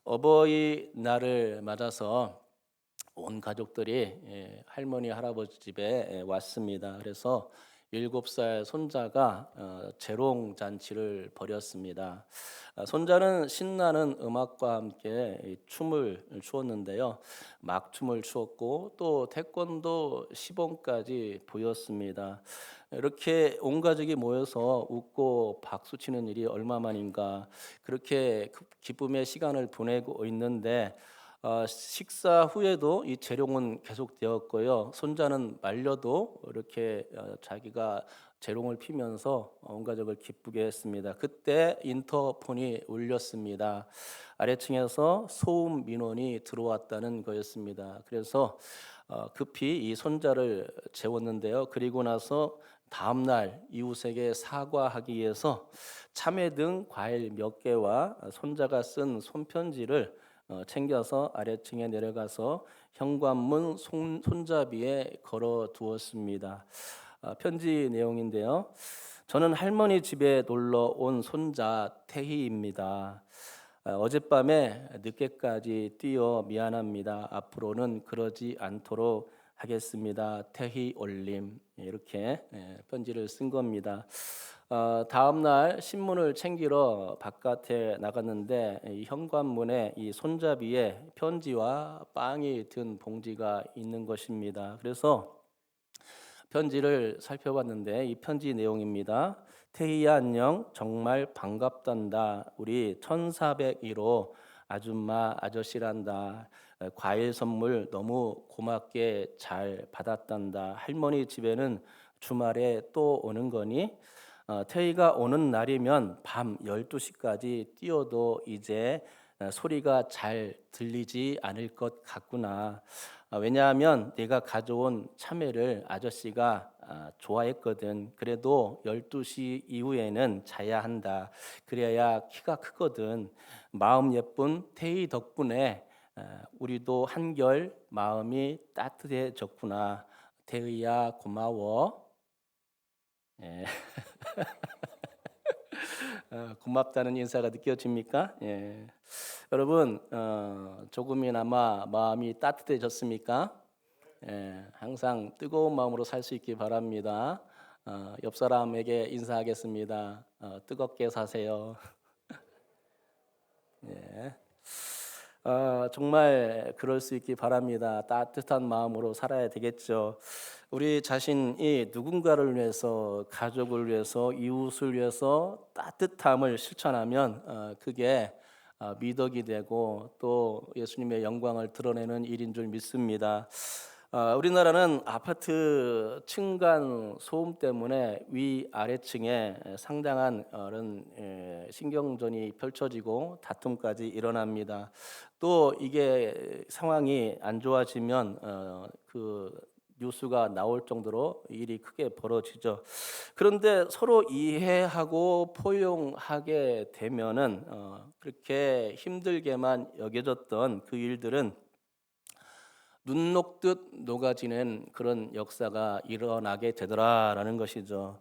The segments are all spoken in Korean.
어버이날을 맞아서 온 가족들이 할머니 할아버지 집에 왔습니다. 그래서 7살 손자가 재롱 잔치를 벌였습니다. 손자는 신나는 음악과 함께 이 춤을 추었는데요. 막춤을 추었고 또 태권도 시범까지 보였습니다. 이렇게 온 가족이 모여서 웃고 박수 치는 일이 얼마만인가. 그렇게 기쁨의 시간을 보내고 있는데 식사 후에도 이 재롱은 계속되었고요. 손자는 말려도 이렇게 자기가 재롱을 피면서 온 가족을 기쁘게 했습니다. 그때 인터폰이 울렸습니다. 아래층에서 소음 민원이 들어왔다는 거였습니다. 그래서 급히 이 손자를 재웠는데요. 그리고 나서 다음 날 이웃에게 사과하기 위해서 참외 등 과일 몇 개와 손자가 쓴 손편지를 챙겨서 아래층에 내려가서 현관문 손잡이에 걸어 두었습니다. 편지 내용인데요. 저는 할머니 집에 놀러 온 손자 태희입니다. 어젯밤에 늦게까지 뛰어 미안합니다. 앞으로는 그러지 않도록 하겠습니다. 태희 올림 이렇게 편지를 쓴 겁니다. 다음 날 신문을 챙기러 바깥에 나갔는데 이 현관문에 이 손잡이에 편지와 빵이 든 봉지가 있는 것입니다. 그래서 편지를 살펴봤는데 이 편지 내용입니다. 태희야 안녕 정말 반갑단다. 우리 1401호 아줌마 아저씨란다. 과일 선물 너무 고맙게 잘 받았단다. 할머니 집에는 주말에 또 오는 거니? 태희가 오는 날이면 밤 12시까지 뛰어도 이제 소리가 잘 들리지 않을 것 같구나. 왜냐하면 내가 가져온 참외를 아저씨가 좋아했거든. 그래도 12시 이후에는 자야 한다. 그래야 키가 크거든. 마음 예쁜 태희 덕분에 우리도 한결 마음이 따뜻해졌구나. 태희야 고마워. 예. 고맙다는 인사가 느껴집니까? 예. 여러분 조금이나마 마음이 따뜻해졌습니까? 예, 항상 뜨거운 마음으로 살 수 있기 바랍니다. 옆 사람에게 인사하겠습니다. 뜨겁게 사세요. 예. 정말 그럴 수 있기 바랍니다. 따뜻한 마음으로 살아야 되겠죠. 우리 자신이 누군가를 위해서, 가족을 위해서, 이웃을 위해서 따뜻함을 실천하면 그게 미덕이 되고 또 예수님의 영광을 드러내는 일인 줄 믿습니다. 우리나라는 아파트 층간 소음 때문에 위 아래층에 상당한 그런 신경전이 펼쳐지고 다툼까지 일어납니다. 또 이게 상황이 안 좋아지면 그 뉴스가 나올 정도로 일이 크게 벌어지죠. 그런데 서로 이해하고 포용하게 되면은 그렇게 힘들게만 여겨졌던 그 일들은 눈 녹듯 녹아지는 그런 역사가 일어나게 되더라라는 것이죠.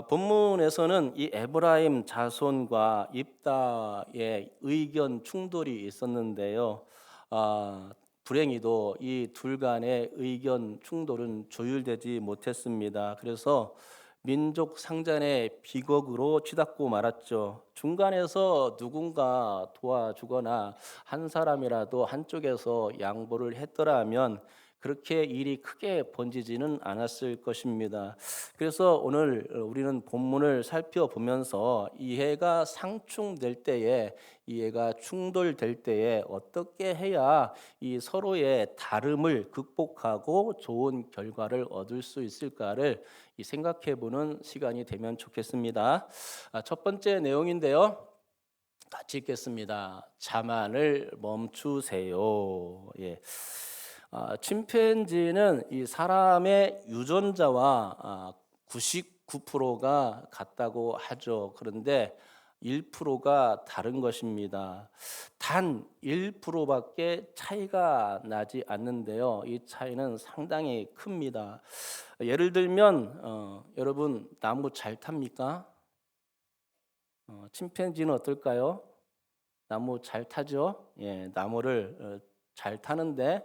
본문에서는 이 에브라임 자손과 입다의 의견 충돌이 있었는데요. 불행히도 이 둘 간의 의견 충돌은 조율되지 못했습니다. 그래서 민족 상잔의 비극으로 치닫고 말았죠. 중간에서 누군가 도와주거나 한 사람이라도 한쪽에서 양보를 했더라면 그렇게 일이 크게 번지지는 않았을 것입니다. 그래서 오늘 우리는 본문을 살펴보면서 이해가 상충될 때에, 이해가 충돌될 때에 어떻게 해야 이 서로의 다름을 극복하고 좋은 결과를 얻을 수 있을까를 생각해보는 시간이 되면 좋겠습니다. 첫 번째 내용인데요. 같이 읽겠습니다. 자만을 멈추세요. 예. 침팬지는 이 사람의 유전자와 99%가 같다고 하죠. 그런데 1%가 다른 것입니다. 단 1%밖에 차이가 나지 않는데요. 이 차이는 상당히 큽니다. 예를 들면 여러분 나무 잘 탑니까? 침팬지는 어떨까요? 나무 잘 타죠? 예, 나무를 잘 타는데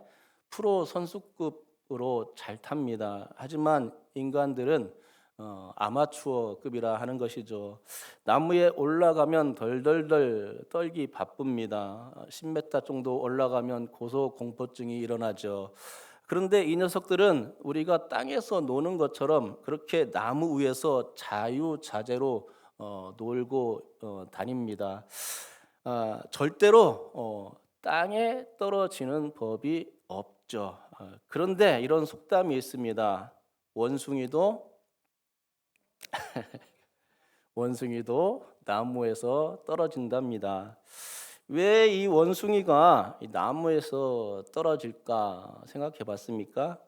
프로 선수급으로 잘 탑니다. 하지만 인간들은 아마추어급이라 하는 것이죠. 나무에 올라가면 덜덜덜 떨기 바쁩니다. 10m 정도 올라가면 고소공포증이 일어나죠. 그런데 이 녀석들은 우리가 땅에서 노는 것처럼 그렇게 나무 위에서 자유자재로 놀고 다닙니다. 절대로 땅에 떨어지는 법이 없죠. 그런데 이런 속담이 있습니다. 원숭이도 나무에서 떨어진답니다. 왜 이 원숭이가 이 나무에서 떨어질까 생각해 봤습니까?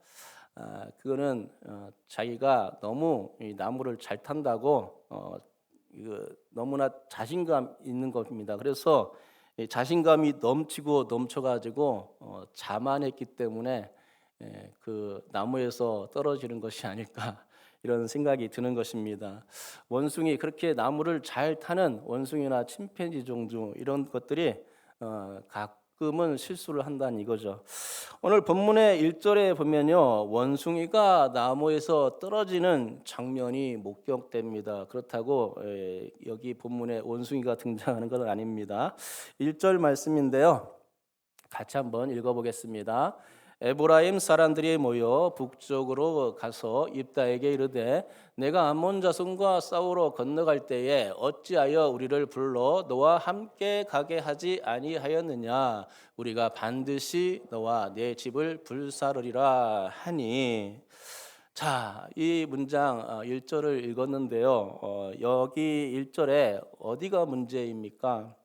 그거는 자기가 너무 이 나무를 잘 탄다고 이거 너무나 자신감 있는 겁니다. 그래서 이 자신감이 넘치고 넘쳐가지고 자만했기 때문에 그 나무에서 떨어지는 것이 아닐까 이런 생각이 드는 것입니다. 원숭이 그렇게 나무를 잘 타는 원숭이나 침팬지 종류 이런 것들이 가끔은 실수를 한다는 이거죠. 오늘 본문의 1절에 보면요, 원숭이가 나무에서 떨어지는 장면이 목격됩니다. 그렇다고 여기 본문에 원숭이가 등장하는 건 아닙니다. 1절 말씀인데요, 같이 한번 읽어보겠습니다. 에브라임 사람들이 모여 북쪽으로 가서 입다에게 이르되 내가 암몬 자손과 싸우러 건너갈 때에 어찌하여 우리를 불러 너와 함께 가게 하지 아니하였느냐. 우리가 반드시 너와 내 집을 불사르리라 하니. 자, 이 문장 1절을 읽었는데요. 여기 1절에 어디가 문제입니까?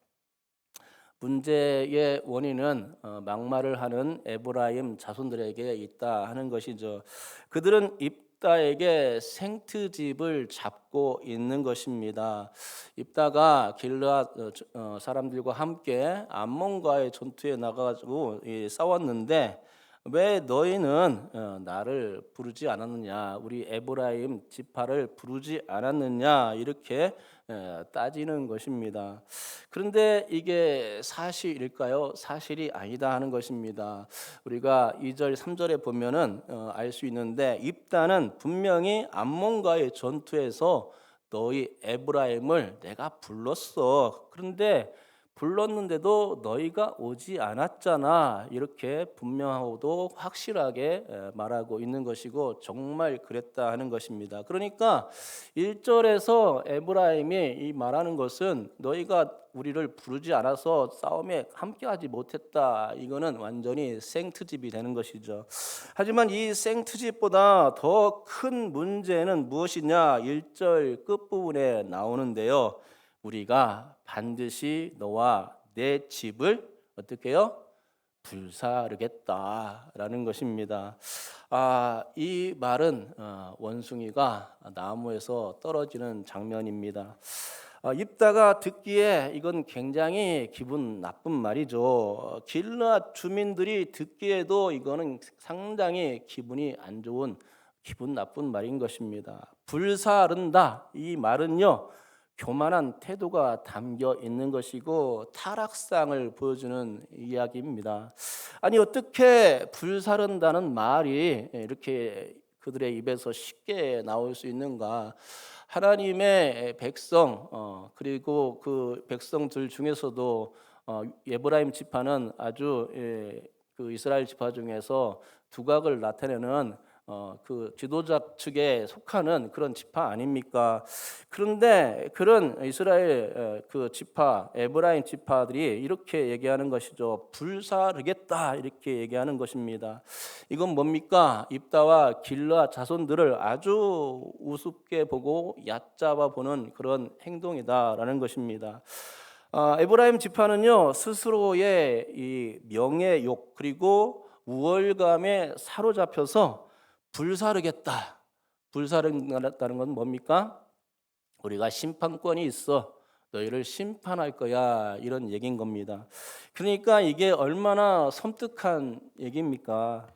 문제의 원인은 막말을 하는 에브라임 자손들에게 있다 하는 것이죠. 그들은 입다에게 생트집을 잡고 있는 것입니다. 입다가 길르앗 사람들과 함께 암몬과의 전투에 나가가지고 싸웠는데 왜 너희는 나를 부르지 않았느냐, 우리 에브라임 지파를 부르지 않았느냐 이렇게 따지는 것입니다. 그런데 이게 사실일까요? 사실이 아니다 하는 것입니다. 우리가 2절 3절에 보면은 알 수 있는데 입다는 분명히 암몬과의 전투에서 너희 에브라임을 내가 불렀어. 그런데 불렀는데도 너희가 오지 않았잖아. 이렇게 분명하고도 확실하게 말하고 있는 것이고 정말 그랬다 하는 것입니다. 그러니까 1절에서 에브라임이 이 말하는 것은 너희가 우리를 부르지 않아서 싸움에 함께하지 못했다. 이거는 완전히 생트집이 되는 것이죠. 하지만 이 생트집보다 더 큰 문제는 무엇이냐? 1절 끝부분에 나오는데요. 우리가 반드시 너와 내 집을 어떻게 해요? 불사르겠다라는 것입니다. 이 말은 원숭이가 나무에서 떨어지는 장면입니다. 입다가 듣기에 이건 굉장히 기분 나쁜 말이죠. 길르앗 주민들이 듣기에도 이거는 상당히 기분이 안 좋은 기분 나쁜 말인 것입니다. 불사른다 이 말은요, 교만한 태도가 담겨 있는 것이고 타락상을 보여주는 이야기입니다. 아니 어떻게 불사른다는 말이 이렇게 그들의 입에서 쉽게 나올 수 있는가? 하나님의 백성 그리고 그 백성들 중에서도 에브라임 지파는 아주 그 이스라엘 지파 중에서 두각을 나타내는 그 지도자 측에 속하는 그런 지파 아닙니까? 그런데 그런 이스라엘 그 지파 에브라임 지파들이 이렇게 얘기하는 것이죠. 불사르겠다 이렇게 얘기하는 것입니다. 이건 뭡니까? 입다와 길르앗 자손들을 아주 우습게 보고 얕잡아 보는 그런 행동이다라는 것입니다. 에브라임 지파는요, 스스로의 이 명예욕 그리고 우월감에 사로잡혀서 불사르겠다. 불사르겠다는 건 뭡니까? 우리가 심판권이 있어. 너희를 심판할 거야. 이런 얘기인 겁니다. 그러니까 이게 얼마나 섬뜩한 얘기입니까?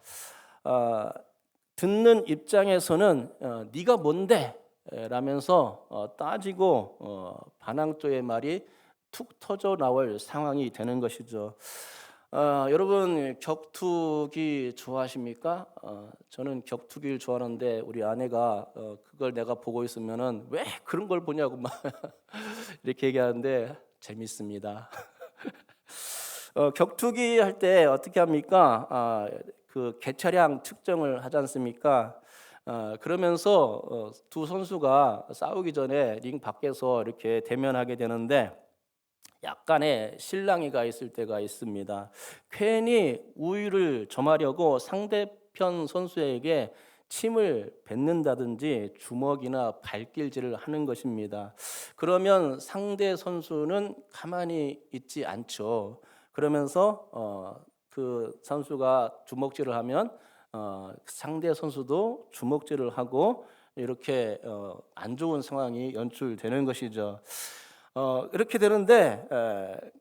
듣는 입장에서는 네가 뭔데? 라면서 따지고 반항조의 말이 툭 터져 나올 상황이 되는 것이죠. 여러분 격투기 좋아하십니까? 저는 격투기를 좋아하는데 우리 아내가 그걸 내가 보고 있으면은 왜 그런 걸 보냐고 막 이렇게 얘기하는데 재밌습니다. 격투기 할 때 어떻게 합니까? 그 개차량 측정을 하지 않습니까? 그러면서 두 선수가 싸우기 전에 링 밖에서 이렇게 대면하게 되는데 약간의 실랑이가 있을 때가 있습니다. 괜히 우위를 점하려고 상대편 선수에게 침을 뱉는다든지 주먹이나 발길질을 하는 것입니다. 그러면 상대 선수는 가만히 있지 않죠. 그러면서 그 선수가 주먹질을 하면 상대 선수도 주먹질을 하고 이렇게 안 좋은 상황이 연출되는 것이죠. 이렇게 되는데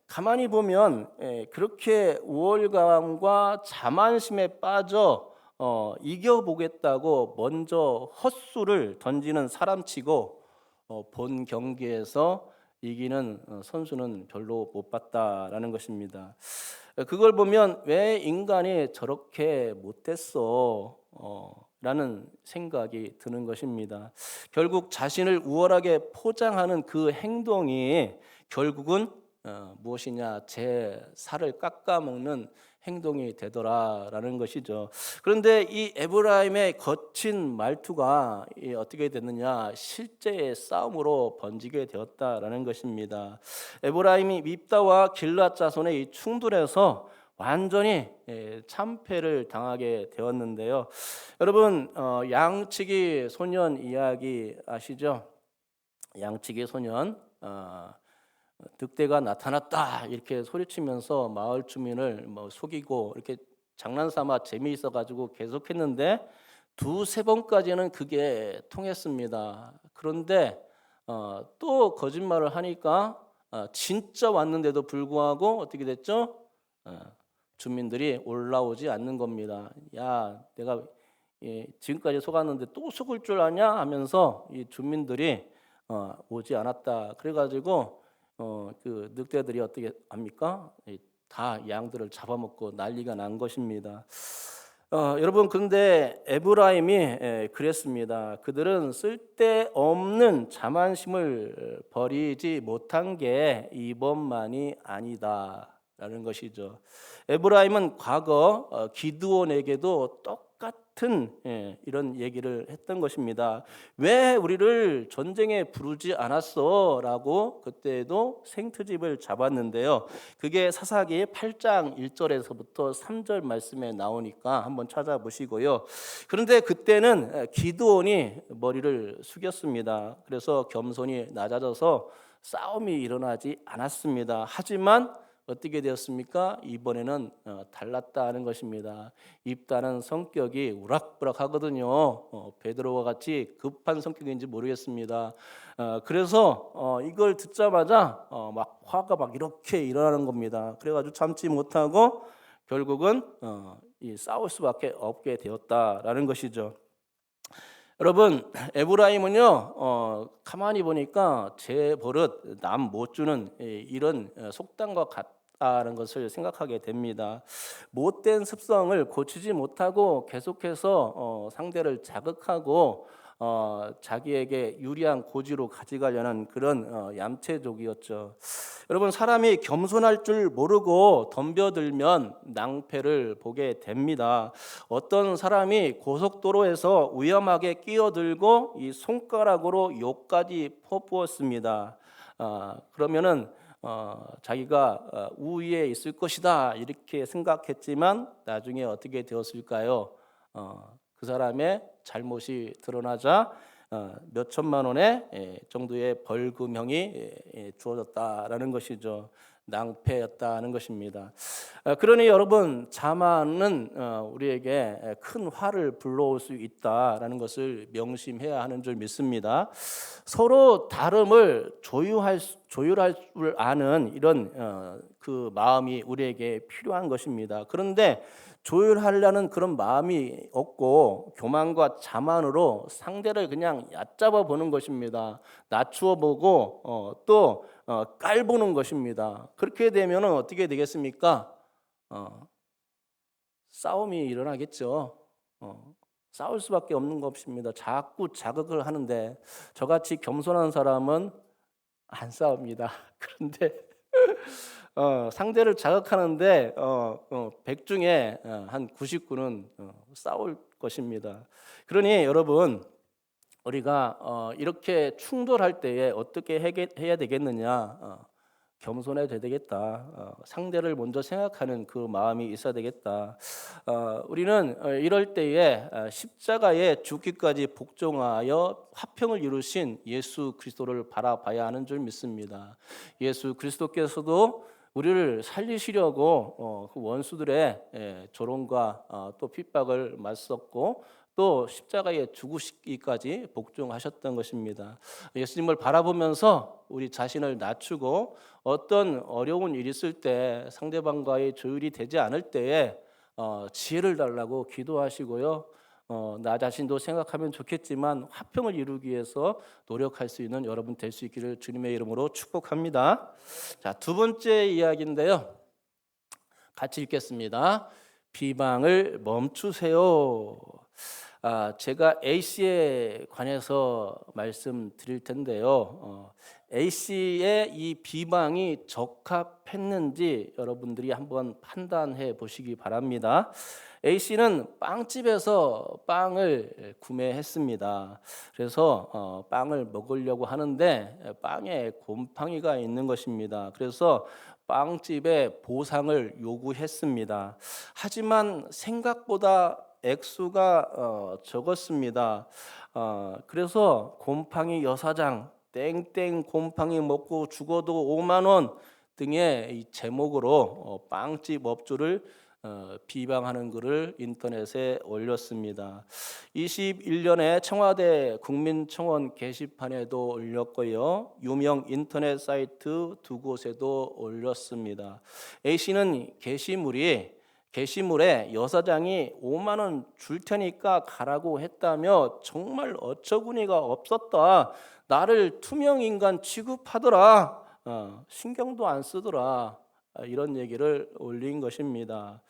가만히 보면 그렇게 우월감과 자만심에 빠져 이겨보겠다고 먼저 헛수를 던지는 사람치고 본 경기에서 이기는 선수는 별로 못 봤다라는 것입니다. 그걸 보면 왜 인간이 저렇게 못됐어? 라는 생각이 드는 것입니다. 결국 자신을 우월하게 포장하는 그 행동이 결국은 무엇이냐? 제 살을 깎아먹는 행동이 되더라라는 것이죠. 그런데 이 에브라임의 거친 말투가 어떻게 됐느냐? 실제의 싸움으로 번지게 되었다라는 것입니다. 에브라임이 밉다와 길앗 자손의 이 충돌에서 완전히 참패를 당하게 되었는데요. 여러분 양치기 소년 이야기 아시죠? 양치기 소년 늑대가 나타났다 이렇게 소리치면서 마을 주민을 속이고 이렇게 장난삼아 재미있어 가지고 계속했는데 두세 번까지는 그게 통했습니다. 그런데 또 거짓말을 하니까 진짜 왔는데도 불구하고 어떻게 됐죠? 주민들이 올라오지 않는 겁니다. 야, 내가 지금까지 속았는데 또 속을 줄 아냐 하면서 이 주민들이 오지 않았다. 그래가지고 그 늑대들이 어떻게 합니까? 다 양들을 잡아먹고 난리가 난 것입니다. 여러분 근데 에브라임이 그랬습니다. 그들은 쓸데없는 자만심을 버리지 못한 게 이번만이 아니다라는 것이죠. 에브라임은 과거 기드온에게도 똑같은 이런 얘기를 했던 것입니다. 왜 우리를 전쟁에 부르지 않았어? 라고 그때도 생트집을 잡았는데요. 그게 사사기 8장 1절에서부터 3절 말씀에 나오니까 한번 찾아보시고요. 그런데 그때는 기드온이 머리를 숙였습니다. 그래서 겸손이 낮아져서 싸움이 일어나지 않았습니다. 하지만 어떻게 되었습니까? 이번에는 달랐다는 것입니다. 입다는 성격이 우락부락하거든요. 베드로와 같이 급한 성격인지 모르겠습니다. 그래서 이걸 듣자마자 막 화가 막 이렇게 일어나는 겁니다. 그래가지고 참지 못하고 결국은 싸울 수밖에 없게 되었다라는 것이죠. 여러분 에브라임은요 가만히 보니까 제 버릇 남 못 주는 이런 속담과 같다는 것을 생각하게 됩니다. 못된 습성을 고치지 못하고 계속해서 상대를 자극하고 자기에게 유리한 고지로 가져가려는 그런 얌체족이었죠. 여러분 사람이 겸손할 줄 모르고 덤벼들면 낭패를 보게 됩니다. 어떤 사람이 고속도로에서 위험하게 끼어들고 이 손가락으로 욕까지 퍼부었습니다. 그러면은 자기가 우위에 있을 것이다 이렇게 생각했지만 나중에 어떻게 되었을까요? 그 사람의 잘못이 드러나자 몇 천만 원의 정도의 벌금형이 주어졌다라는 것이죠. 낭패였다는 것입니다. 그러니 여러분 자만은 우리에게 큰 화를 불러올 수 있다라는 것을 명심해야 하는 줄 믿습니다. 서로 다름을 조율할 줄 아는 이런 그 마음이 우리에게 필요한 것입니다. 그런데 조율하려는 그런 마음이 없고 교만과 자만으로 상대를 그냥 얕잡아 보는 것입니다. 낮추어 보고 또 깔보는 것입니다. 그렇게 되면 어떻게 되겠습니까? 싸움이 일어나겠죠. 싸울 수밖에 없는 것입니다. 자꾸 자극을 하는데 저같이 겸손한 사람은 안 싸웁니다. 그런데 상대를 자극하는데 100 중에 한 99는 싸울 것입니다. 그러니 여러분, 우리가 이렇게 충돌할 때에 어떻게 해야 되겠느냐? 겸손해야 되겠다. 상대를 먼저 생각하는 그 마음이 있어야 되겠다. 우리는 이럴 때에 십자가에 죽기까지 복종하여 화평을 이루신 예수 그리스도를 바라봐야 하는 줄 믿습니다. 예수 그리스도께서도 우리를 살리시려고 그 원수들의 조롱과 또 핍박을 맞섰고 또 십자가에 죽으시기까지 복종하셨던 것입니다. 예수님을 바라보면서 우리 자신을 낮추고 어떤 어려운 일이 있을 때 상대방과의 조율이 되지 않을 때에 지혜를 달라고 기도하시고요. 나 자신도 생각하면 좋겠지만 화평을 이루기 위해서 노력할 수 있는 여러분 될 수 있기를 주님의 이름으로 축복합니다. 자, 두 번째 이야기인데요. 같이 읽겠습니다. 비방을 멈추세요. 제가 A씨에 관해서 말씀드릴 텐데요. A씨의 이 비방이 적합했는지 여러분들이 한번 판단해 보시기 바랍니다. A씨는 빵집에서 빵을 구매했습니다. 그래서 빵을 먹으려고 하는데 빵에 곰팡이가 있는 것입니다. 그래서 빵집에 보상을 요구했습니다. 하지만 생각보다 액수가 적었습니다. 그래서 곰팡이 여사장 땡땡 곰팡이 먹고 죽어도 5만 원 등의 이 제목으로 빵집 업주를 비방하는 글을 인터넷에 올렸습니다. 21년에 청와대 국민청원 게시판에도 올렸고요. 유명 인터넷 사이트 두 곳에도 올렸습니다. A씨는 게시물에 여사장이 5만 원 줄 테니까 가라고 했다며 정말 어처구니가 없었다. 나를 투명인간 취급하더라. 신경도 안 쓰더라. 이런 얘기를 올린 것입니다.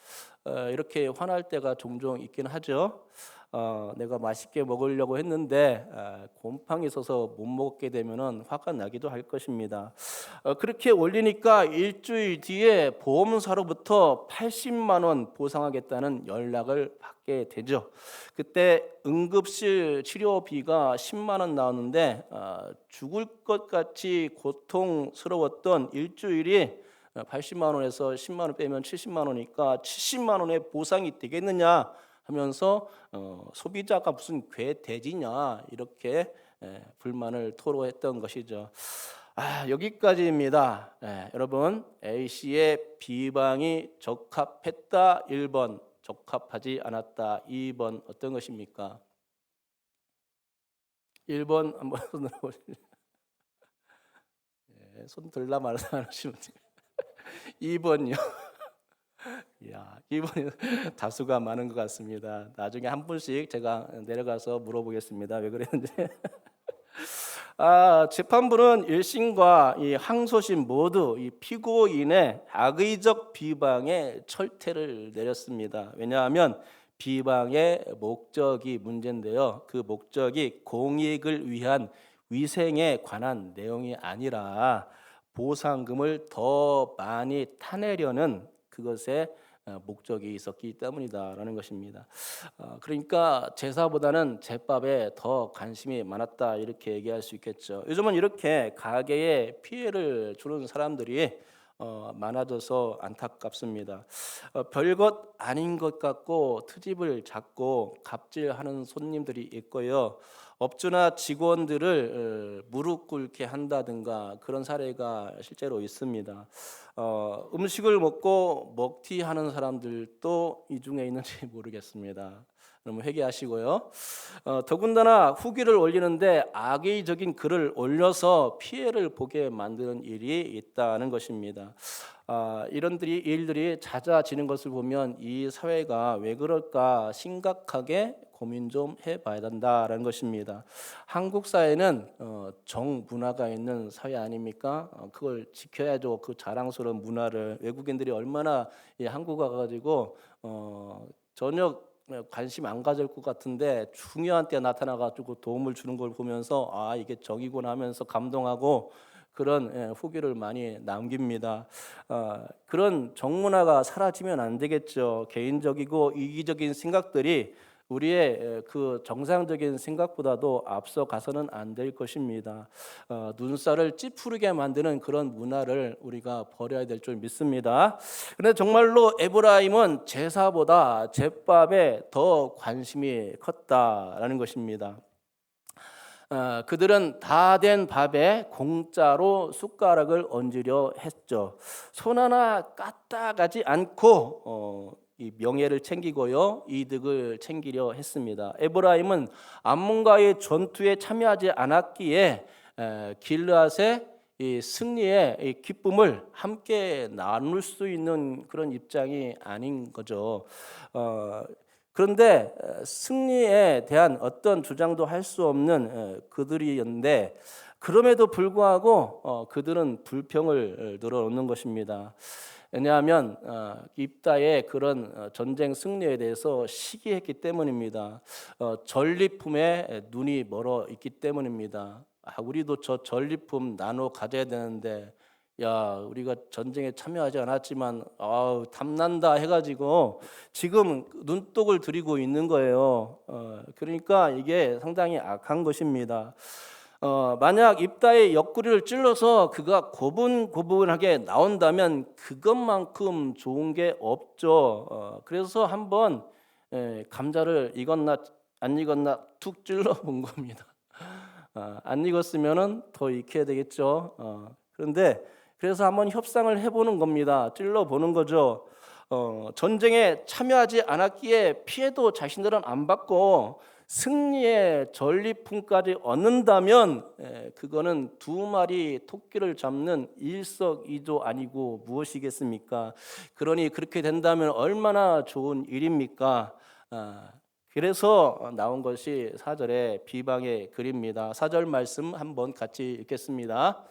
이렇게 화날 때가 종종 있긴 하죠. 내가 맛있게 먹으려고 했는데 곰팡이 있어서 못 먹게 되면 화가 나기도 할 것입니다. 그렇게 올리니까 일주일 뒤에 보험사로부터 80만 원 보상하겠다는 연락을 받게 되죠. 그때 응급실 치료비가 10만 원 나왔는데 죽을 것 같이 고통스러웠던 일주일이 80만 원에서 10만 원 빼면 70만 원이니까 70만 원의 보상이 되겠느냐 하면서 소비자가 무슨 괴돼지냐 이렇게 불만을 토로했던 것이죠. 여기까지입니다. 여러분, A씨의 비방이 적합했다 1번, 적합하지 않았다 2번 어떤 것입니까? 1번 한번 손 들어보시죠. 손 들라 말라 하시면 2번요. 이야, 이번에 다수가 많은 것 같습니다. 나중에 한 분씩 제가 내려가서 물어보겠습니다. 왜 그랬는지. 재판부는 1심과 이 항소심 모두 이 피고인의 악의적 비방에 철퇴를 내렸습니다. 왜냐하면 비방의 목적이 문제인데요. 그 목적이 공익을 위한 위생에 관한 내용이 아니라 보상금을 더 많이 타내려는 그것에 목적이 있었기 때문이다라는 것입니다. 그러니까 제사보다는 제밥에 더 관심이 많았다 이렇게 얘기할 수 있겠죠. 요즘은 이렇게 가게에 피해를 주는 사람들이 많아져서 안타깝습니다. 별것 아닌 것 같고 트집을 잡고 갑질하는 손님들이 있고요. 업주나 직원들을 무릎 꿇게 한다든가 그런 사례가 실제로 있습니다. 음식을 먹고 먹튀하는 사람들도 이 중에 있는지 모르겠습니다. 그럼 회개하시고요. 더군다나 후기를 올리는데 악의적인 글을 올려서 피해를 보게 만드는 일이 있다는 것입니다. 이런 일들이 잦아지는 것을 보면 이 사회가 왜 그럴까 심각하게 고민 좀 해봐야 된다라는 것입니다. 한국 사회는 정문화가 있는 사회 아닙니까? 그걸 지켜야죠. 그 자랑스러운 문화를 외국인들이 얼마나 이 한국 와가지고 전혀 관심 안 가질 것 같은데 중요한 때 나타나가지고 도움을 주는 걸 보면서 아 이게 정이구나 하면서 감동하고 그런 후기를 많이 남깁니다. 그런 정문화가 사라지면 안 되겠죠. 개인적이고 이기적인 생각들이 우리의 그 정상적인 생각보다도 앞서가서는 안 될 것입니다. 눈살을 찌푸리게 만드는 그런 문화를 우리가 버려야 될 줄 믿습니다. 그런데 정말로 에브라임은 제사보다 제밥에 더 관심이 컸다라는 것입니다. 그들은 다 된 밥에 공짜로 숟가락을 얹으려 했죠. 손 하나 까딱하지 않고 이 명예를 챙기고요, 이득을 챙기려 했습니다. 에브라임은 암몬과의 전투에 참여하지 않았기에 길르앗의 이 승리의 이 기쁨을 함께 나눌 수 있는 그런 입장이 아닌 거죠. 그런데 승리에 대한 어떤 주장도 할 수 없는 그들이었는데 그럼에도 불구하고 그들은 불평을 늘어놓는 것입니다. 왜냐하면 입다의 그런 전쟁 승리에 대해서 시기했기 때문입니다. 전리품에 눈이 멀어 있기 때문입니다. 우리도 저 전리품 나눠 가져야 되는데 야 우리가 전쟁에 참여하지 않았지만 탐난다 해가지고 지금 눈독을 들이고 있는 거예요. 그러니까 이게 상당히 악한 것입니다. 만약 입다의 옆구리를 찔러서 그가 고분고분하게 나온다면 그것만큼 좋은 게 없죠. 그래서 한번 감자를 익었나 안 익었나 툭 찔러 본 겁니다. 안 익었으면은 더 익혀야 되겠죠. 그런데 그래서 한번 협상을 해보는 겁니다. 찔러보는 거죠. 전쟁에 참여하지 않았기에 피해도 자신들은 안 받고 승리의 전리품까지 얻는다면 그거는 두 마리 토끼를 잡는 일석이조 아니고 무엇이겠습니까? 그러니 그렇게 된다면 얼마나 좋은 일입니까? 그래서 나온 것이 4절의 비방의 글입니다. 4절 말씀 한번 같이 읽겠습니다.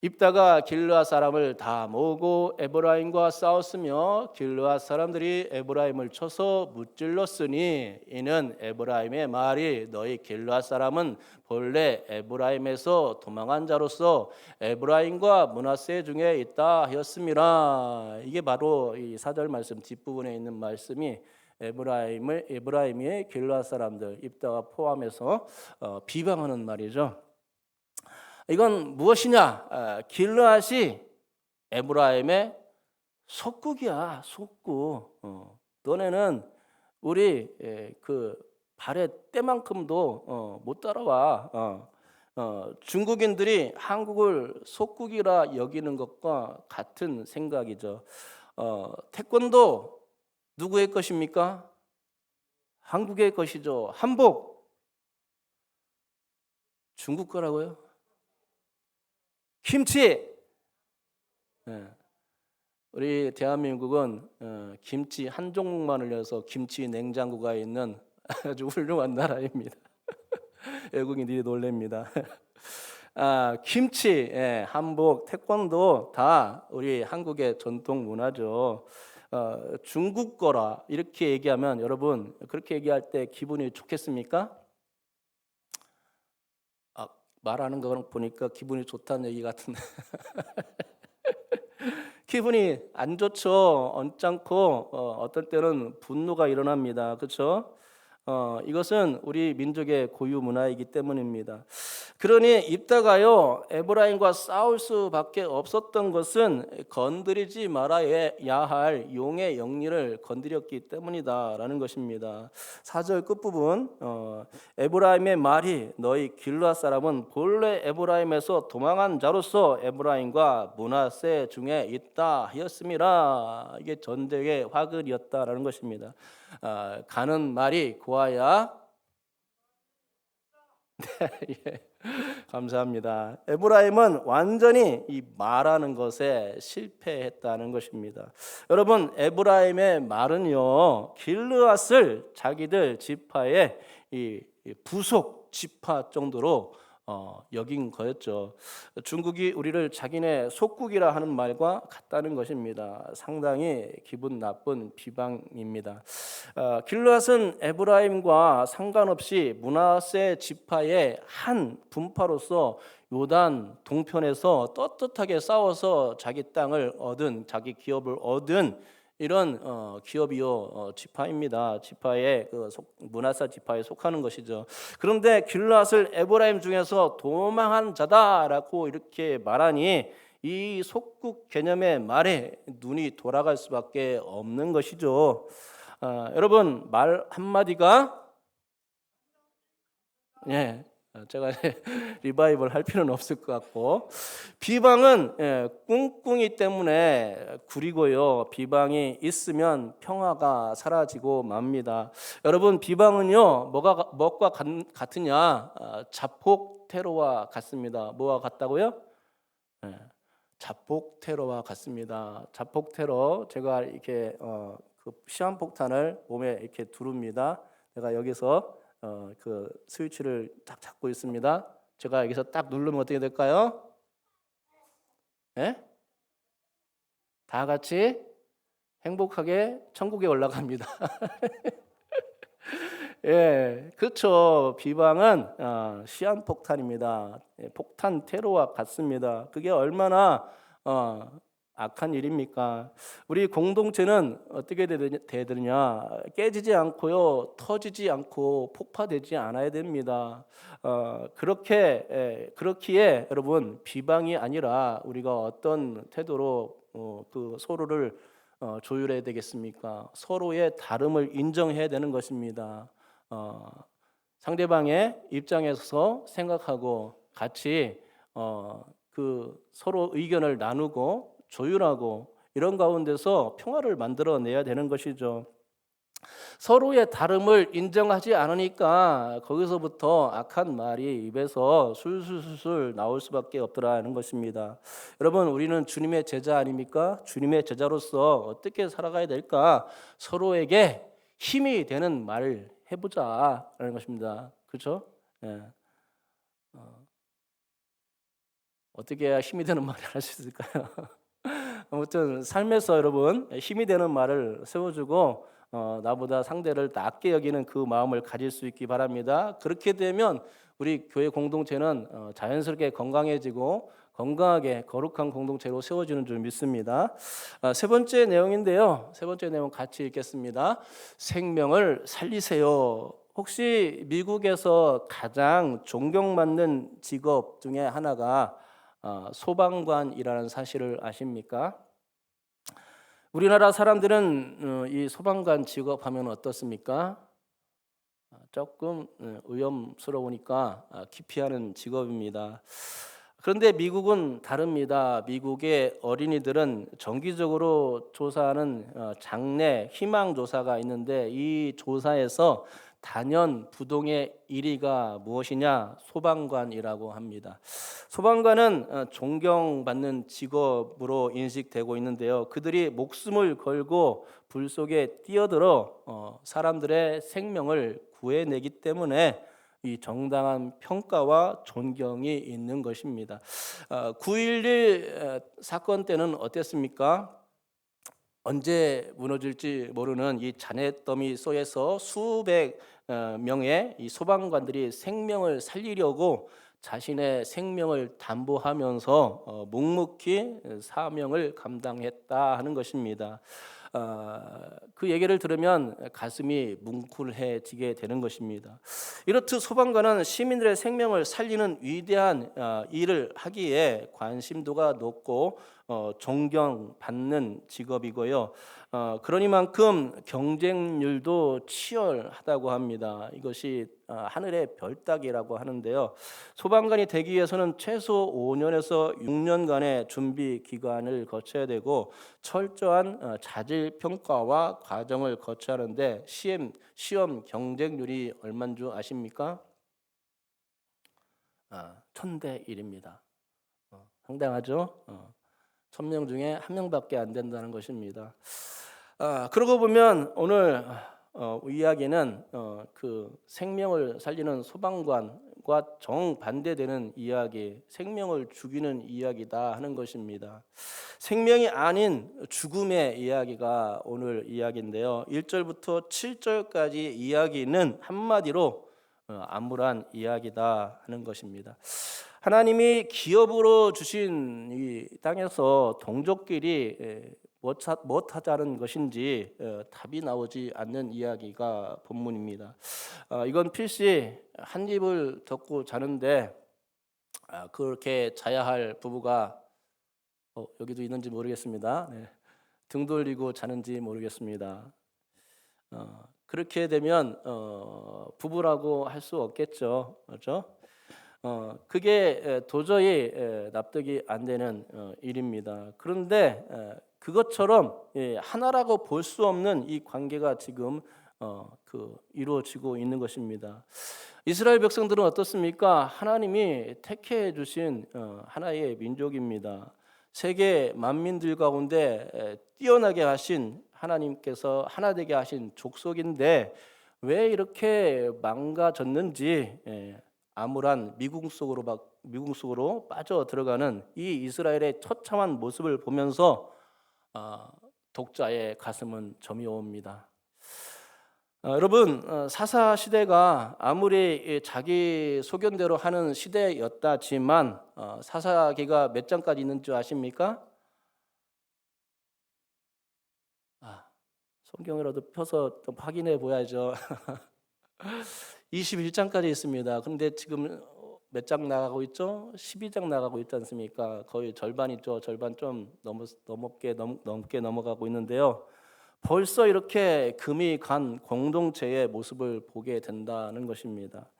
입다가 길르앗 사람을 다 모으고 에브라임과 싸웠으며 길르앗 사람들이 에브라임을 쳐서 무찔렀으니 이는 에브라임의 말이 너희 길르앗 사람은 본래 에브라임에서 도망한 자로서 에브라임과 므낫세 중에 있다 하였음이라. 이게 바로 이 4절 말씀 뒷부분에 있는 말씀이 에브라임의 길르앗 사람들 입다가 포함해서 비방하는 말이죠. 이건 무엇이냐? 길르앗이 에브라임의 속국이야, 속국. 너네는 우리 그 발의 때만큼도 못 따라와. 중국인들이 한국을 속국이라 여기는 것과 같은 생각이죠. 태권도 누구의 것입니까? 한국의 것이죠. 한복 중국 거라고요? 김치. 우리 대한민국은 김치 한 종목만 흘려서 김치 냉장고가 있는 아주 훌륭한 나라입니다. 외국인들이 놀랍니다. 김치, 한복, 태권도 다 우리 한국의 전통 문화죠. 중국 거라 이렇게 얘기하면 여러분 그렇게 얘기할 때 기분이 좋겠습니까? 말하는 거 보니까 기분이 좋다는 얘기 같은데 기분이 안 좋죠. 언짢고 어떤 때는 분노가 일어납니다. 그렇죠? 이것은 우리 민족의 고유 문화이기 때문입니다. 그러니 입다가요 에브라임과 싸울 수밖에 없었던 것은 건드리지 말아야 할 용의 영리를 건드렸기 때문이다라는 것입니다. 4절 끝부분 에브라임의 말이 너희 길르앗 사람은 본래 에브라임에서 도망한 자로서 에브라임과 므낫세 중에 있다 하였음이라. 이게 전쟁의 화근이었다라는 것입니다. 가는 말이 고와야 예. 감사합니다. 에브라임은 완전히 이 말하는 것에 실패했다는 것입니다. 여러분, 에브라임의 말은요, 길르앗을 자기들 지파의 이 부속 지파 정도로 여긴 거였죠. 중국이 우리를 자기네 속국이라 하는 말과 같다는 것입니다. 상당히 기분 나쁜 비방입니다. 길르앗은 에브라임과 상관없이 므낫세 지파의 한 분파로서 요단 동편에서 떳떳하게 싸워서 자기 땅을 얻은, 자기 기업을 얻은 이런 기업이요 지파입니다. 지파의 므낫세 지파에 속하는 것이죠. 그런데 길르앗을 에브라임 중에서 도망한 자다라고 이렇게 말하니 이 속국 개념의 말에 눈이 돌아갈 수밖에 없는 것이죠. 여러분, 말 한마디가 제가 리바이벌 할 필요는 없을 것 같고, 비방은 꿍꿍이 때문에 구리고요, 비방이 있으면 평화가 사라지고 맙니다. 여러분, 비방은요 뭐가 같으냐? 자폭 테러와 같습니다. 뭐와 같다고요? 자폭 테러와 같습니다. 자폭 테러, 제가 이렇게 그 시한폭탄을 몸에 이렇게 두릅니다. 내가 여기서 그 스위치를 딱 잡고 있습니다. 제가 여기서 딱 누르면 어떻게 될까요? 다 같이 행복하게 천국에 올라갑니다. 그렇죠. 비방은 시한폭탄입니다. 폭탄 테러와 같습니다. 그게 얼마나 악한 일입니까? 우리 공동체는 어떻게 되느냐? 깨지지 않고요, 터지지 않고 폭파되지 않아야 됩니다. 그렇기에 여러분, 비방이 아니라 우리가 어떤 태도로 그 서로를 조율해야 되겠습니까? 서로의 다름을 인정해야 되는 것입니다. 상대방의 입장에서 생각하고 같이 그 서로 의견을 나누고 조율하고 이런 가운데서 평화를 만들어내야 되는 것이죠. 서로의 다름을 인정하지 않으니까 거기서부터 악한 말이 입에서 술술술 나올 수밖에 없더라는 것입니다. 여러분, 우리는 주님의 제자 아닙니까? 주님의 제자로서 어떻게 살아가야 될까? 서로에게 힘이 되는 말을 해보자라는 것입니다. 그렇죠? 어떻게 해야 힘이 되는 말을 할 수 있을까요? 아무튼 삶에서 여러분, 힘이 되는 말을 세워주고 나보다 상대를 낮게 여기는 그 마음을 가질 수 있기 바랍니다. 그렇게 되면 우리 교회 공동체는 자연스럽게 건강해지고 건강하게 거룩한 공동체로 세워지는 줄 믿습니다. 세 번째 내용인데요. 세 번째 내용 같이 읽겠습니다. 생명을 살리세요. 혹시 미국에서 가장 존경받는 직업 중에 하나가 소방관이라는 사실을 아십니까? 우리나라 사람들은 이 소방관 직업하면 어떻습니까? 조금 위험스러우니까 기피하는 직업입니다. 그런데 미국은 다릅니다. 미국의 어린이들은 정기적으로 조사하는 장래 희망 조사가 있는데 이 조사에서 단연 부동의 1위가 무엇이냐? 소방관이라고 합니다. 소방관은 존경받는 직업으로 인식되고 있는데요. 그들이 목숨을 걸고 불 속에 뛰어들어 사람들의 생명을 구해내기 때문에 이 정당한 평가와 존경이 있는 것입니다. 9.11 사건 때는 어땠습니까? 언제 무너질지 모르는 이 잔해더미 속에서 수백 명의 이 소방관들이 생명을 살리려고 자신의 생명을 담보하면서 묵묵히 사명을 감당했다 하는 것입니다. 그 얘기를 들으면 가슴이 뭉클해지게 되는 것입니다. 이렇듯 소방관은 시민들의 생명을 살리는 위대한 일을 하기에 관심도가 높고 존경받는 직업이고요. 그러니만큼 경쟁률도 치열하다고 합니다. 이것이 하늘의 별따기라고 하는데요. 소방관이 되기 위해서는 최소 5년에서 6년간의 준비 기간을 거쳐야 되고 철저한 자질 평가와 과정을 거쳐야 하는데 시험 경쟁률이 얼마인 줄 아십니까? 천대 1입니다. 상당하죠? 1000명 중에 한 명밖에 안 된다는 것입니다. 그러고 보면 오늘 이야기는 그 생명을 살리는 소방관과 정반대되는 이야기, 생명을 죽이는 이야기다 하는 것입니다. 생명이 아닌 죽음의 이야기가 오늘 이야기인데요. 1절부터 7절까지 이야기는 한마디로 암울한 이야기다 하는 것입니다. 하나님이 기업으로 주신 이 땅에서 동족끼리 못하자는 것인지 답이 나오지 않는 이야기가 본문입니다. 이건 필시 한 입을 덮고 자는데 그렇게 자야 할 부부가 여기도 있는지 모르겠습니다. 네. 등 돌리고 자는지 모르겠습니다. 그렇게 되면 부부라고 할 수 없겠죠, 그렇죠? 그게 도저히 납득이 안 되는 일입니다. 그런데 그것처럼 하나라고 볼 수 없는 이 관계가 지금 이루어지고 있는 것입니다. 이스라엘 백성들은 어떻습니까? 하나님이 택해 주신 하나의 민족입니다. 세계 만민들 가운데 뛰어나게 하신 하나님께서 하나 되게 하신 족속인데 왜 이렇게 망가졌는지 암울한 미궁 속으로 빠져 들어가는 이 이스라엘의 처참한 모습을 보면서 독자의 가슴은 점이 옵니다. 여러분, 사사 시대가 아무리 자기 소견대로 하는 시대였다지만 사사기가 몇 장까지 있는 줄 아십니까? 성경이라도 펴서 좀 확인해 보야죠. 21장까지 있습니다. 그런데 지금 몇 장 나가고 있죠? 12장 나가고 있지 않습니까? 거의 절반이죠. 절반 좀 넘게 넘어가고 있는데요. 벌써 이렇게 금이 간 공동체의 모습을 보게 된다는 것입니다.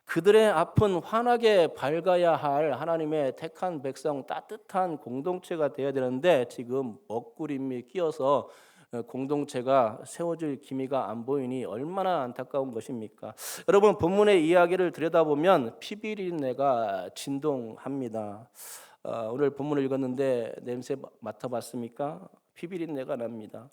그들의 앞은 환하게 밝아야 할 하나님의 택한 백성, 따뜻한 공동체가 되어야 되는데 지금 먹구름이 끼어서 공동체가 세워질 기미가 안 보이니 얼마나 안타까운 것입니까? 여러분, 본문의 이야기를 들여다보면 피비린내가 진동합니다. 오늘 본문을 읽었는데 냄새 맡아봤습니까? 피비린내가 납니다.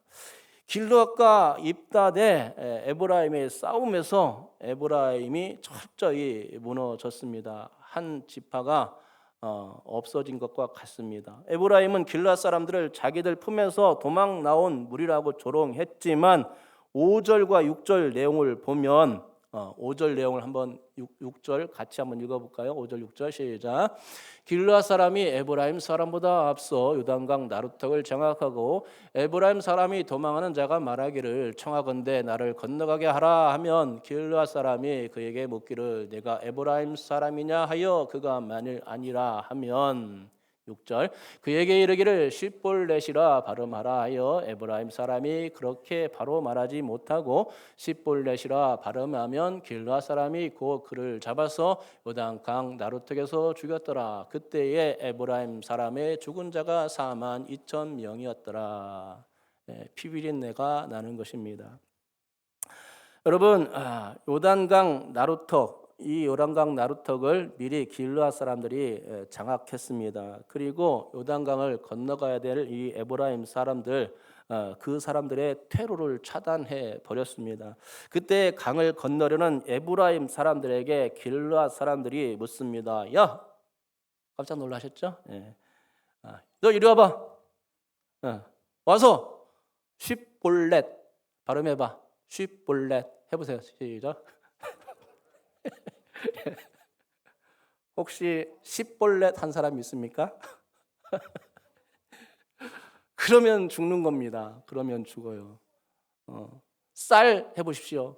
길르앗과 입닷의 에브라임의 싸움에서 에브라임이 철저히 무너졌습니다. 한 지파가 없어진 것과 같습니다. 에브라임은 길르앗 사람들을 자기들 품에서 도망 나온 무리라고 조롱했지만 5절과 6절 내용을 보면 5절 내용을 한번 6절 같이 한번 읽어볼까요? 5절 6절 시작. 길르앗 사람이 에브라임 사람보다 앞서 요단강 나루턱을 장악하고 에브라임 사람이 도망하는 자가 말하기를 청하건대 나를 건너가게 하라 하면 길르앗 사람이 그에게 묻기를 내가 에브라임 사람이냐 하여 그가 만일 아니라 하면 6절 그에게 이르기를 십볼렛이라 발음하라 하여 에브라임 사람이 그렇게 바로 말하지 못하고 십볼렛이라 발음하면 길르앗 사람이 곧 그를 잡아서 요단강 나루턱에서 죽였더라. 그때에 에브라임 사람의 죽은 자가 42,000명이었더라. 피비린내가 나는 것입니다. 여러분, 요단강 나루턱, 이 요단강 나루턱을 미리 길르앗 사람들이 장악했습니다. 그리고 요단강을 건너가야 될 이 에브라임 사람들, 그 사람들의 퇴로를 차단해 버렸습니다. 그때 강을 건너려는 에브라임 사람들에게 길르앗 사람들이 묻습니다. 야, 깜짝 놀라셨죠? 너 이리 와봐. 와서 쉽볼렛 발음해봐. 쉽볼렛 해보세요. 시작. 혹시 십볼렛 한 사람 있습니까? 그러면 죽는 겁니다. 그러면 죽어요. 쌀 해보십시오.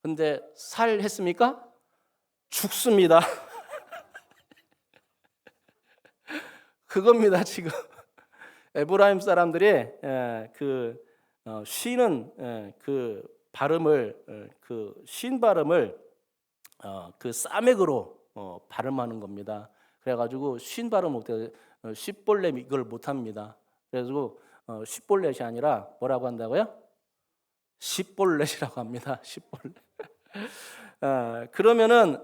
근데 살 했습니까? 죽습니다. 그겁니다. 지금 에브라임 사람들이 쉬는 그 발음을 쉰 발음을 그 싸맥으로 발음하는 겁니다. 그래가지고 쉰 발음 못해요. 십볼렛 이걸 못합니다. 그래가지고 십볼렛이 아니라 뭐라고 한다고요? 십볼렛이라고 합니다. 십볼렛. 그러면은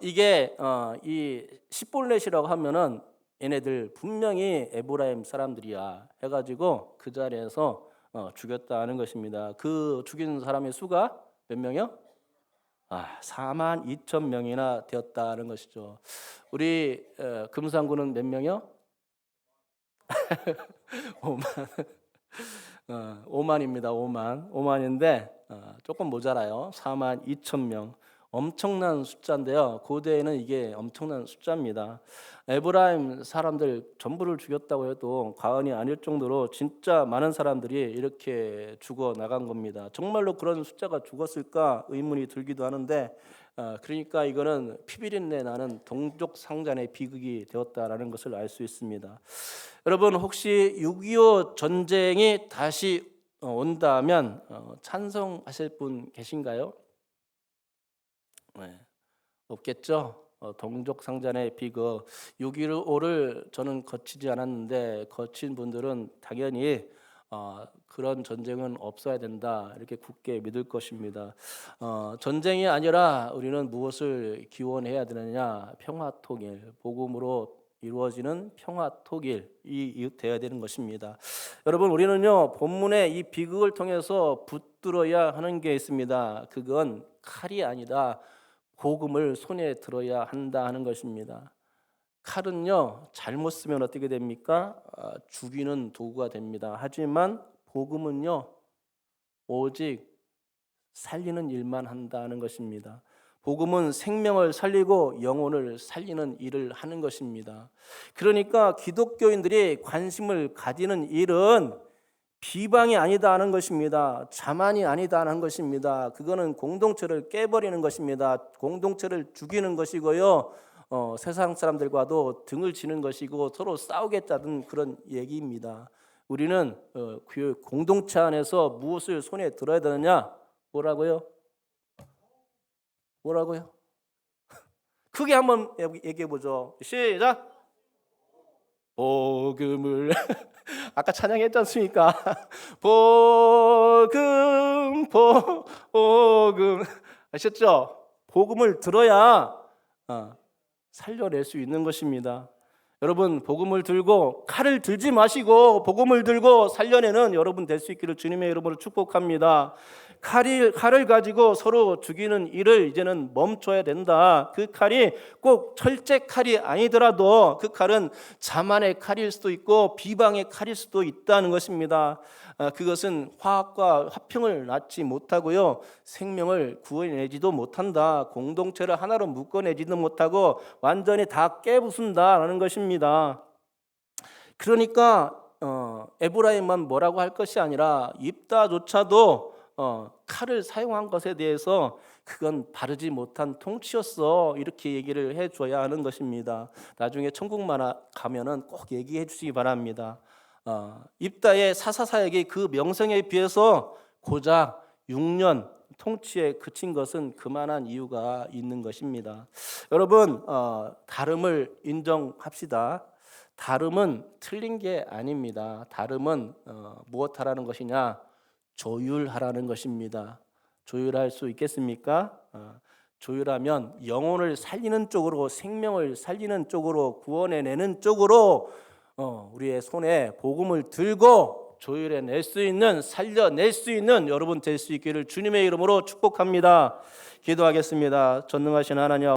이게 이 시볼렛이라고 하면은 얘네들 분명히 에브라임 사람들이야 해가지고 그 자리에서 죽였다 하는 것입니다. 그 죽인 사람의 수가 몇 명이요? 4만 2천 명이나 되었다는 것이죠. 우리 금산군은 몇 명이요? 5만. 5만입니다. 5만인데 조금 모자라요. 4만 2천 명. 엄청난 숫자인데요. 고대에는 이게 엄청난 숫자입니다. 에브라임 사람들 전부를 죽였다고 해도 과언이 아닐 정도로 진짜 많은 사람들이 이렇게 죽어 나간 겁니다. 정말로 그런 숫자가 죽었을까 의문이 들기도 하는데 그러니까 이거는 피비린내 나는 동족 상잔의 비극이 되었다라는 것을 알 수 있습니다. 여러분 혹시 6.25 전쟁이 다시 온다면 찬성하실 분 계신가요? 네, 없겠죠. 동족 상잔의 비극 6.25를 저는 거치지 않았는데 거친 분들은 당연히 그런 전쟁은 없어야 된다 이렇게 굳게 믿을 것입니다. 전쟁이 아니라 우리는 무엇을 기원해야 되느냐? 평화 통일, 복음으로 이루어지는 평화 통일이 되어야 되는 것입니다. 여러분 우리는요 본문의 이 비극을 통해서 붙들어야 하는 게 있습니다. 그건 칼이 아니다. 복음을 손에 들어야 한다 하는 것입니다. 칼은요 잘못 쓰면 어떻게 됩니까? 죽이는 도구가 됩니다. 하지만 복음은요 오직 살리는 일만 한다는 것입니다. 복음은 생명을 살리고 영혼을 살리는 일을 하는 것입니다. 그러니까 기독교인들이 관심을 가지는 일은 비방이 아니다 하는 것입니다. 자만이 아니다 하는 것입니다. 그거는 공동체를 깨버리는 것입니다. 공동체를 죽이는 것이고요. 세상 사람들과도 등을 치는 것이고 서로 싸우겠다는 그런 얘기입니다. 우리는 그 공동체 안에서 무엇을 손에 들어야 되느냐? 뭐라고요? 크게 한번 얘기해 보죠. 시작. 복음을 아까 찬양했지 않습니까? 복음 아셨죠? 복음을 들어야 살려낼 수 있는 것입니다. 여러분 복음을 들고 칼을 들지 마시고 복음을 들고 살려내는 여러분 될 수 있기를 주님의 이름으로 축복합니다. 칼을 가지고 서로 죽이는 일을 이제는 멈춰야 된다. 그 칼이 꼭 철제 칼이 아니더라도 그 칼은 자만의 칼일 수도 있고 비방의 칼일 수도 있다는 것입니다. 그것은 화학과 화평을 낳지 못하고요 생명을 구해내지도 못한다. 공동체를 하나로 묶어내지도 못하고 완전히 다 깨부순다라는 것입니다. 그러니까 에브라임만 뭐라고 할 것이 아니라 입다조차도 칼을 사용한 것에 대해서 그건 바르지 못한 통치였어 이렇게 얘기를 해줘야 하는 것입니다. 나중에 천국만 가면은 꼭 얘기해 주시기 바랍니다. 입다의 사사사역이 그 명성에 비해서 고작 6년 통치에 그친 것은 그만한 이유가 있는 것입니다. 여러분 다름을 인정합시다. 다름은 틀린 게 아닙니다. 다름은 무엇하라는 것이냐? 조율하라는 것입니다. 조율할 수 있겠습니까? 조율하면 영혼을 살리는 쪽으로 생명을 살리는 쪽으로 구원해내는 쪽으로 우리의 손에 복음을 들고 조율해낼 수 있는 살려낼 수 있는 여러분 될 수 있기를 주님의 이름으로 축복합니다. 기도하겠습니다. 전능하신 하나님